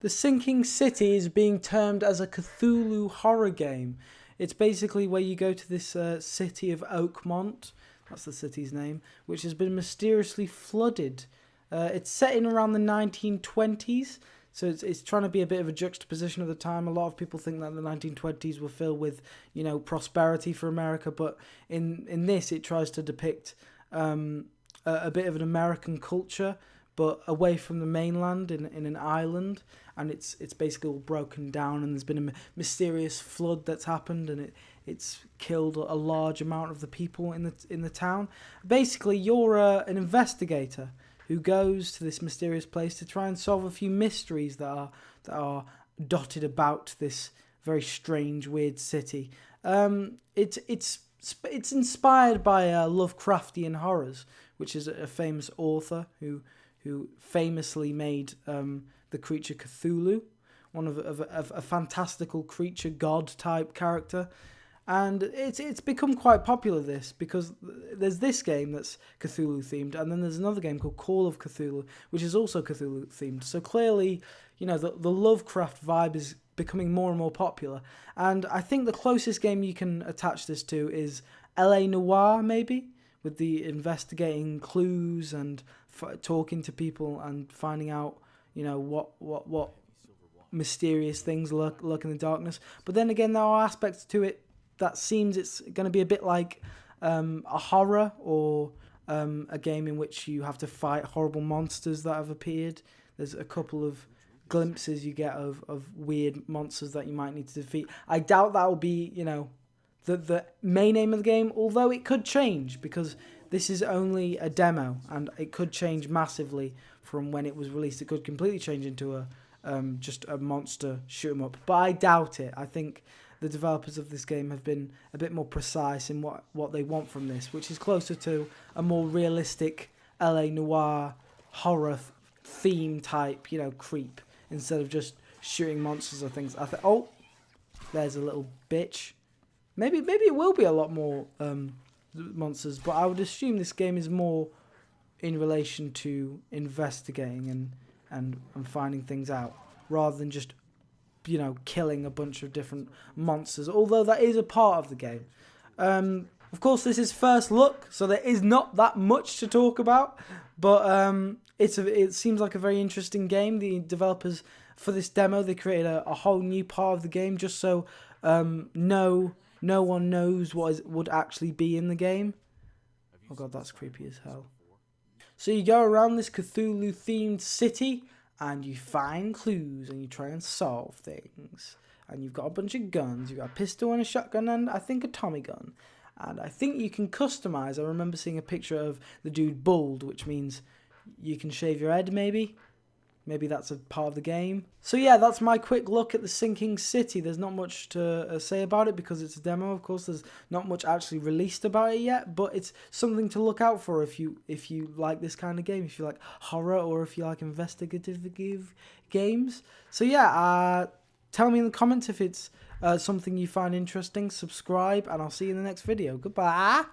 The Sinking City is being termed as a Cthulhu horror game. It's basically where you go to this city of Oakmont, that's the city's name, which has been mysteriously flooded. It's set in around the 1920s, so it's trying to be a bit of a juxtaposition of the time. A lot of people think that the 1920s were filled with, prosperity for America, but in this it tries to depict a bit of an American culture, but away from the mainland in an island, and it's basically all broken down, and there's been a mysterious flood that's happened, and it's killed a large amount of the people in the town. Basically, you're an investigator who goes to this mysterious place to try and solve a few mysteries that are dotted about this very strange, weird city. It's inspired by Lovecraftian horrors, which is a famous author who famously made the creature Cthulhu, one of a fantastical creature god type character. And it's become quite popular, this, because there's this game that's Cthulhu themed, and then there's another game called Call of Cthulhu, which is also Cthulhu themed. So clearly, the Lovecraft vibe is becoming more and more popular. And I think the closest game you can attach this to is LA Noire, maybe, with the investigating clues and talking to people and finding out, what mysterious things lurk in the darkness. But then again, there are aspects to it that seems it's going to be a bit like a horror, or a game in which you have to fight horrible monsters that have appeared. There's a couple of glimpses you get of weird monsters that you might need to defeat. I doubt that will be, the main aim of the game, although it could change, because this is only a demo, and it could change massively from when it was released. It could completely change into just a monster shoot 'em up, but I doubt it. I think the developers of this game have been a bit more precise in what they want from this, which is closer to a more realistic LA Noire horror theme type, creep, instead of just shooting monsters or things. Oh, there's a little bitch. Maybe it will be a lot more monsters, but I would assume this game is more in relation to investigating and finding things out, rather than just killing a bunch of different monsters, although that is a part of the game. Of course, this is first look, so there is not that much to talk about, but it seems like a very interesting game. The developers, for this demo, they created a whole new part of the game just so no one knows what would actually be in the game. Oh god, that's creepy as hell. So you go around this Cthulhu-themed city, and you find clues, and you try and solve things. And you've got a bunch of guns. You've got a pistol and a shotgun, and I think a Tommy gun. And I think you can customize. I remember seeing a picture of the dude bald, which means you can shave your head, maybe. Maybe that's a part of the game. So yeah, that's my quick look at the Sinking City. There's not much to say about it because it's a demo. Of course, there's not much actually released about it yet, but it's something to look out for if you like this kind of game, if you like horror, or if you like investigative games. So yeah, tell me in the comments if it's something you find interesting. Subscribe, and I'll see you in the next video. Goodbye.